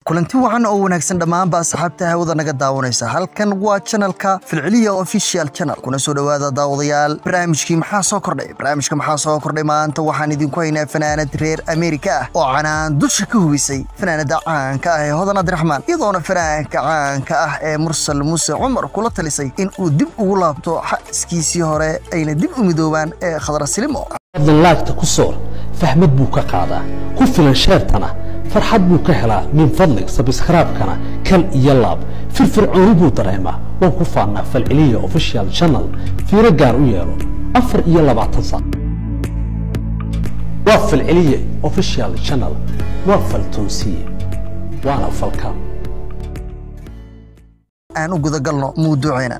kulanti wacan oo wanaagsan dhammaan ba asxaabta hawada naga daawanaysa halkan waa channelka Filciliya official channel kuna soo dhawaada daawadayaal barnaamijkii maxaa soo kordhay maanta waxaan idinku haynaa fanaanad reer Amerika oo canaan dusha ka hubisay fanaanada caanka ah ee Hodan Cabdiraxmaan iyadoona fanaanka caanka ah ee Mursal Muuse Cumar kula talisay in uu dib ugu laabto xaskiisii hore ayna dib u midoobaan ee Khadra Silimo laagta ku soor fahmad buu ka qaadaa ku filan sheertana farxad buu ka helaa min fadlig subscribe-kana kal iyo laab firfircooni buu dareemaa waan ku faanaa Filciliya official channel fiiro gaar u yeelo 24 saac waa Filciliya official channel waa faltoosiye waana falka aan u guda galno muuduuceena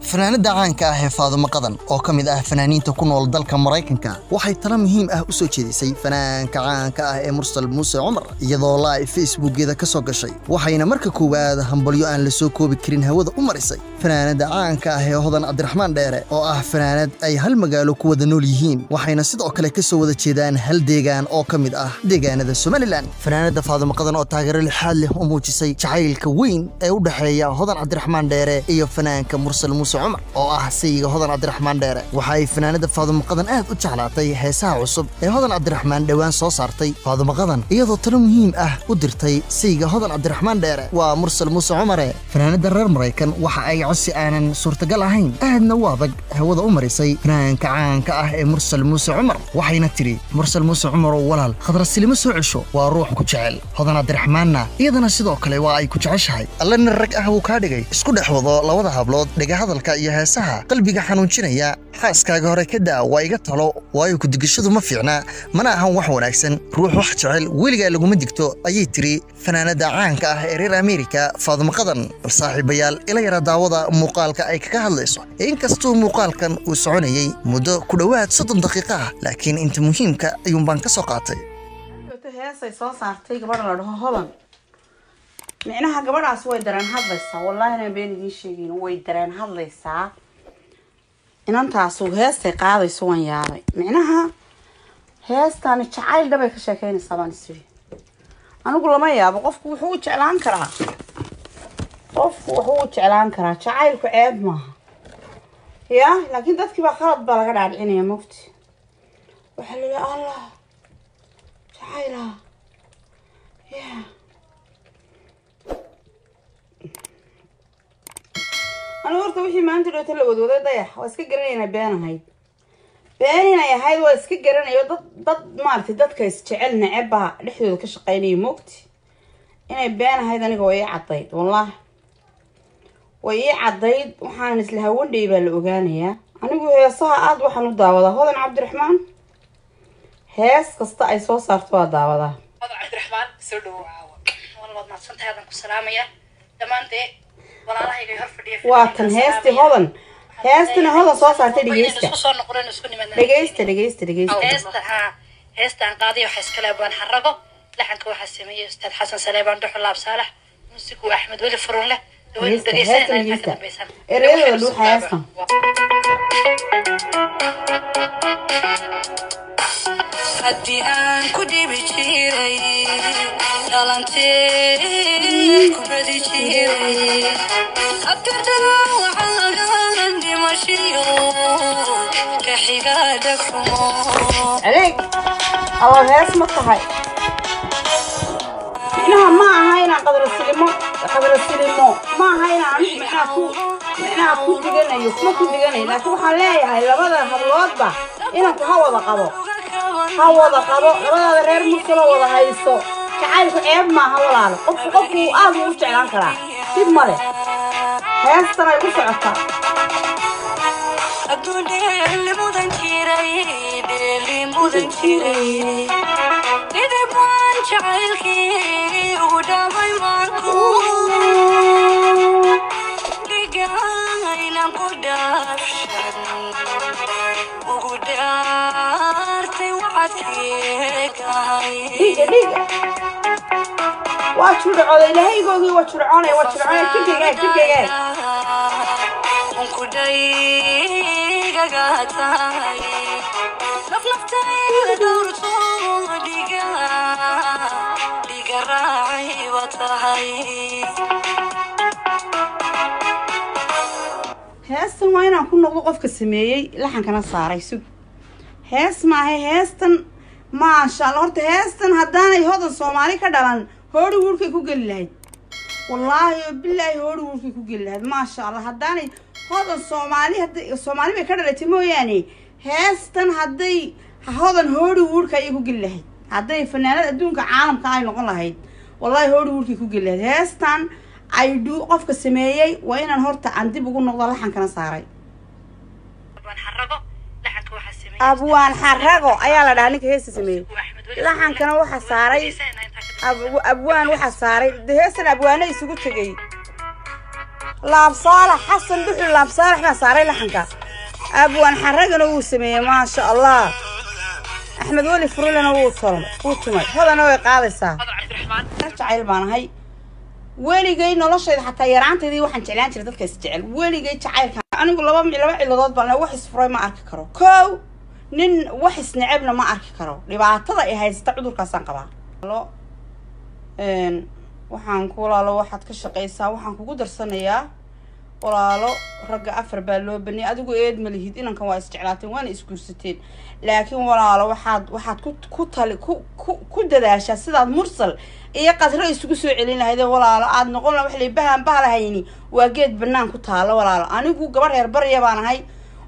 fanaanada caanka ah ee Faadumo Qadan oo kamid ah fanaaniinta ku nool dalka Mareykanka waxay talo muhiim ah u soo jeedisay fanaanka caanka ah ee Mursal Muuse Cumar iyadoo live Facebook-geeda ka soo gashay waxayna marka koowaad hambalyo aan la soo koobi karin hawada u marisay fanaanada caanka ah ee Hodan Cabdiraxmaan Dheere oo ah fanaanad ay hal magaalo ku wada nool yihiin waxayna sidoo kale ka soo wada jeedaan hal deegaan oo kamid ah deegaanada Somaliland fanaanada Faadumo Qadan oo taageero lixaad leh u muujisay jacaylka weyn ee u dhaxeeya Hodan Cabdiraxmaan Dheere iyo fanaanka Mursal Muuse Cumar oo ah sayga Hodan Cabdiraxmaan Dheere waxay fanaanada Faadumo Qadan aad u jeclaatay heesaha cusub ee Hodan Cabdiraxmaan dhawaan soo saartay Faadumo Qadan iyadoo talo muhiim ah u dirtay sayga Hodan Cabdiraxmaan Dheere waa Mursal Muuse Cumar fanaanada reer Mareykan waxa ay codsi aanan suurtagal ahayn aadna u adag hawada u marisay fanaanka caanka ah ee Mursal Muuse Cumar waxayna tiri Mursal Muuse Cumar oo walaal Khadra Silimo soo cesho waa ruux ku jecel Hodan Cabdiraxmaanna iyadana sidoo kale waa ay ku jeceshahay allana rag ah uu ka dhigay isku dhaxwado labada hablood dhiga hadalka iyo heesaha qalbiga xanuunjinaya xaaskaaga hore ka daa waa iga talo waayo ku digashadu ma fiicna mana ahan wax wanaagsan ruux wax jecel weliga laguma digto ayay tiri fanaanada caanka ah ee reer Amerika Faadumo Qadan saaxiibayaal ila yara daawada muuqaalka ay kaga hadlayso inkastoo muuqaalkan uu soconayay muddo ku dhawaad 30 daqiiqo laakiin inta muhiimka ayuun baan ka soo qaatay heesay soo saartay gabadha la dhaho Hodan micnaha gabadhaas way dareen hadlaysaa wallahi been idin sheegin way dareen hadlaysaa inantaas uu heestay qaadayso waan yaabay micnaha heestan jacayl dhabay ka sheekeynaysaa baan isiri anigu lama yaabo qofku wuxuu u jeclaan karaa jacaylku ceeb maaha ya laakiin dadkii baa qalad baa laga dhaadhicinaya mugti waxa la leeyahay allah jacayla ya أنا ورثة وحي ما أنت لو تلود وده ضيح واسكجرنا بينهاي بيننا يا هاي واسكجرنا ضد مارتي ضد كيس تعلنا عبها لحية كشقيني موقت أنا بينها هذا أنا قوي عضيد والله ويا عضيد وحنا نسلها وندي بالأوغانية أنا قوي يا صاعد وحنا ضاوضة هذا عبد الرحمن هاس قصة أي صوص صارتوا ضاوضة هذا عبد الرحمن سردو والله ما صنت هذا كسلامية دمانتي واتن هاستي هذا هاستنا هذا صوص عتي دقيسته هاستن قاضي وحس كلابان حرقه لحنك واحد سميه أستاذ حسن سليمان روح الله بصالح موسيقى وأحمد ولي فرون له دوين دقيسته إريد لو هاستن هدي أن كدي بشيري دلنتي كبدي شيري أبتدنا وعلى ماشيو كحجادك عليك الله هاس مطهي إنها ما هاينا قدر السلمو ما هاينا معناها كل دقيقة يوم ما كل دقيقة لكن حلايا هاي لبدا هالوضع با إنها كهوضة قبو لبدا غير مسلو وضع هايستو جعلك عيب ما هولاله قفكو aad u jeclaan kara dib male heestana ay ku socotaa adduunye mudan jiray dib waan jacaylkii ugu dhaamay marku digayna ku dhaafshan ugu dhaartay wacadkeegay واشرع إلهي قوي واشرعوني كيف كداي قاعداي نفنفتي دور صوديقا راعي وطهي هاستن وين أكون نقطة قف كسمية لحن كنا صاري سو هاست ما هي هاستن ما شاء الله هرت هاستن هدانا يهودن صومالي كدلان هوري وركي كوجل لهاد والله بالله هوري وركي كوجل لهاد ما شاء الله هدانا هذا الصومالي بكرة مو يعني هاستن هدي هذا هوري ورك يكوجل لهاد هدي فنانات الدنيا عالم كاين نقول لهاد والله هوري ورك يكوجل لهاد هاستن عيدو قف كسمية وين هرت عندي بقول نقطة لحن كنا صاري أبوان حرقو أيا لا دانيك هيس سميه لحن كنا وح صاري أبوان وح صاري دهسن أبوانه يسقط شقي لاب صالح حسن دحول لاب صالح ما صاري لحن كا أبوان حرقنا وسميه ما شاء الله أحمد ولي فرولنا وطلم هذا نوع قاضي هذا عبد الرحمن أرجع يلبان هاي ويلي جاي نلاش حتى يرانت ذي واحد جعلان ترى ذلك استعل ويلي جاي تعال أنا أقول لبا علاقات بنا وحس فراي ما أرك كرو كو نن وحس نعبنا ما أرك كرو لبعض إيه هاي استعدوا القصان قبا لا waxaan ku walaalo waxaad ka shaqeysaa waxaan kugu darsanayaa walaalo ragga afar baa loo bani adigu eed ma lihid inankan waa isjeclaateen waana isguursateen laakiin walaalo waxaad ku dadaashaa sidaad mursal iyo qadro isugu soo celin lahayd walaalo aad noqon wax li bahayni waa geed banaan ku taalo walaalo anigu gabar reer bariya baan ahay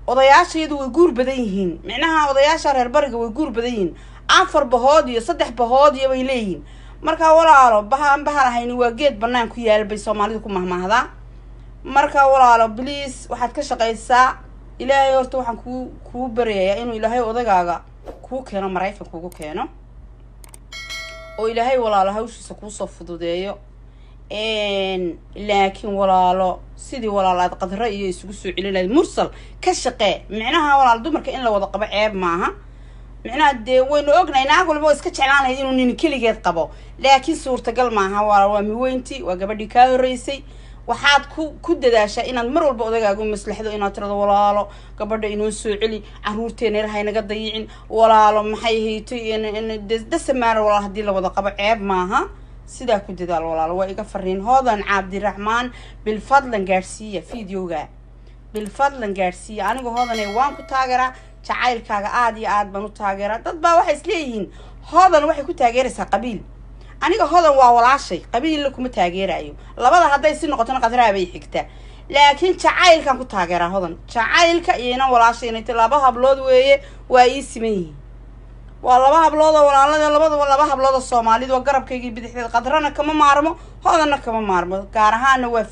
odayaashaydu way guur badan yihiin macnaha odayaasha reer bariga way guur badan yihiin afar bahood iyo saddex bahood iyo way leeyihiin marka walaalo bahayni waa geed banaan ku yaal bay Soomaalidu ku mahmaahdaa marka walaalo please waxaad ka shaqeysaa ilaahay horta waxaan ku bareeyaa inuu ilaahay odagaaga ku keeno Mareykanka kugu keeno oo ilaahay walaalo hawshiisa ku soo fududeeyo laakiin walaalo sidii walaalaad qadra iyo isugu soo celinayd mursal ka shaqee macnaha walaal dumarka in la wada qabo ceeb maaha macnaha de waynu ognahay naag walba iska jeclaanay inuu nin kaligeed qabo laakiin suurtagal maaha waa miweynti waa gabadhii ka horeysay waxaad ku dadaashaa inaad mar walba odagaagu maslaxdo inaad tirado walaalo gabadha inoo soo celi caruurteena ilahay naga dayicin walaalo maxay haytay dasamaar walaal hadii la wada qabo ceeb maaha sidaa ku dadaal walaalo waa iga fariin hoodan cabdiraxmaan bil fadlan gaarsiiya fiidiyoga bil fadlan gaarsiiya anigu hoodan waan ku taageeraa jacaylkaaga aad iyo aad baan u taageeraa dad baa waxay isleeyihiin hoodan waxay ku taageeraysaa qabiil aniga hoodan waa walaashay qabiil la kuma taageerayo labada haday si noqotona qadraa bay xigtaa laakiin jacaylkan ku taageeraa hoodan jacaylka iyana walaashay inay laba hablood weeye waa ii siman waa laba hablood oo walaalada laba hablood oo Soomaalidu oo garabkayga bidixdeed qadrana kama maarmo hoodanna kama maarmo gaar ahaan waa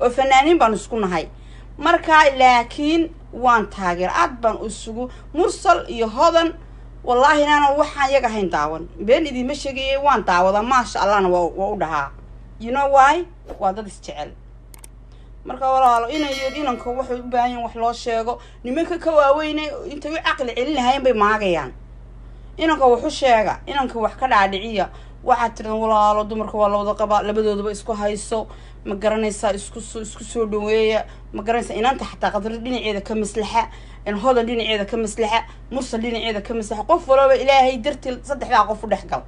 fanaaniin baan isku nahay marka laakiin waan taageer aad baan isugu mursal iyo hoodan والله أنا وحنا يجا هين داون بين إذا مشي وان داون ما شاء الله أنا وودها you know why وهذا استعل مركا ولا إنا يدينا كوح باين وحلا شيء نمك كواوين أنت عقل علنا هاي بماجيان إنا كوح شيء إنا كوح كذا عادية واحد ترى ولا دمر كولا ولا قبا لبدو بيسكو هايسو مقرنيسا اسكو دويه مقرنيسا إن أنت حتى قدر الدنيا إذا كمسلحة إن هذا الدنيا إذا كمسلحة مرسل الدنيا إذا كمسلحة قف ولا إلهي درت صدق لا قف ودحقل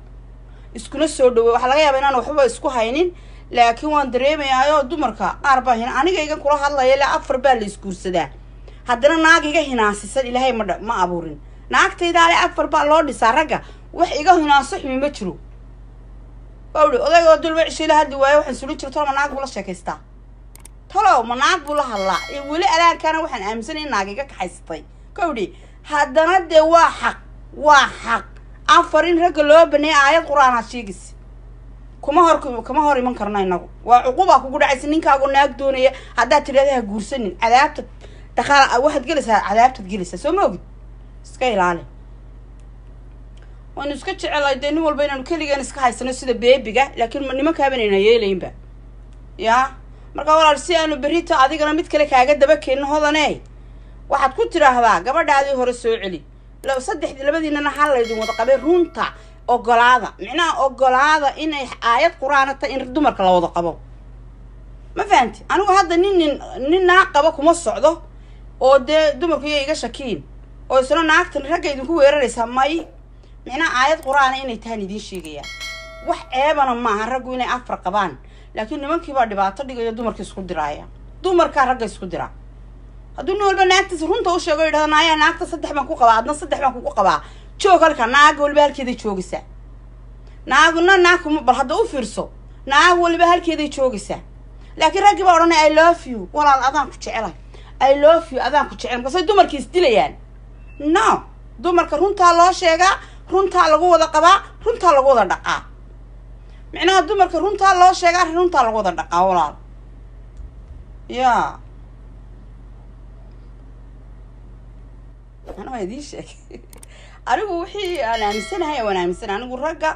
اسكو نسو دويه وحلا غياب إن أنا وحبا اسكو هاينين لكن وان دريمي أيو دمركا أربعة هنا أنا جاي كل هذا يلا أفر بالي اسكو سدا هادنا ناقي هنا سيسل إلهي ما أبورين ناق تيدالي أفر بالورد سارقة وح إيجا هنا صح من مترو قولي أضيق ودول وعشي لها الدواية وحن سولي ترى مناق بلا شاكيستا طلعوا مناق بلا هلا ولي ألا كان وحن أمسني ناقيقا كحيستي قولي هادنا دي واحق أفرين رقلوا بني آيات قرآن هاشيقس كما هوري من كرنا ينقو وعقوبة كقول عسنين كاقول ناق دوني هادا تريدها قرسنين عذاب تخال واحد جلسها عذاب تتجلسها سو موجود سكايل علي وأنا سكتش على الدنيا والبين أنا كل جانس كهاي سنة بيبيجا لكن من ما كابن هنا يلين بقى يا مركا ولا رسي أنا بريتة عادي أنا متكلك حاجة دبك إنه هذا ناي واحد كنت راه بقى قبل ده هو رسول علي لو صدق لبدي إن أنا حلا يدوم متقابل رونتا أقول هذا معناه أقول هذا إن آيات قرآن إن دمر كلا وضع قبوا ما فهمت أنا وهذا نين عقبك ومصعده أو ده دمر كي يجا شكين أو سنة ناقت نرجع يدوم هو يرى سماي معناه آيات قرآن إن تاني دين شيء wax ceebana maaha raggu inay afar qabaan laakiin nimankii baa dhibaato dhigaya dumarkii isku diraaya dumarkaa ragga isku dira hadduu nin walba naagtiisa runta u sheego yidhahda naayaa naagta 3 baan ku qabaa adna 3 baan kugu qabaa joog halka naag walba halkeeday joogaysaa naaguna naaguma bal hadda u fiirso naag walba halkeeday joogaysaa laakiin raggi baa odhanay I love you walaal adaan ku jecelay I love you adaan ku jecel markaasay dumarkii isdilayaan no dumarka runtaa loo sheegaa runtaa lagu wada qabaa runtaa lagu wada dhaqaa micnaha dumarka runtaa loo sheegaa runtaa lagu wada dhaqaa walaal yaa أنا ما يديش أنا وحي أنا مسنا هاي وأنا مسنا أنا أقول رجع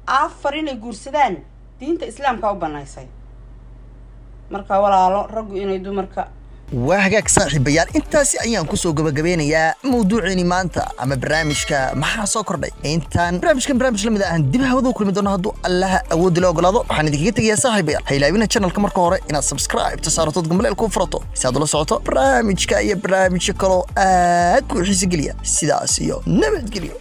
عفرين يقول سدان دين الإسلام كأوبنا يصير مركا ولا رجع إنه يدو مركا وهاجاك صاحبيال intaasi ayaan ku soo gabagabeynayaa mawduucini maanta ama barnaamijka maxaa soo kordhay intaan barnaamij lamid ah dib hawada u kulmi doono hadduu Allah awood loo ogolaado waxaan idinkaga tagayaa saaxiibayaal ha ilaawina channelka marka hore inaad subscribe tasaarato gambaleel ku furato si aad ula socoto barnaamijka iyo barnaamijyo kale aad ku xiiso geliya sidaas iyo nabadgelyo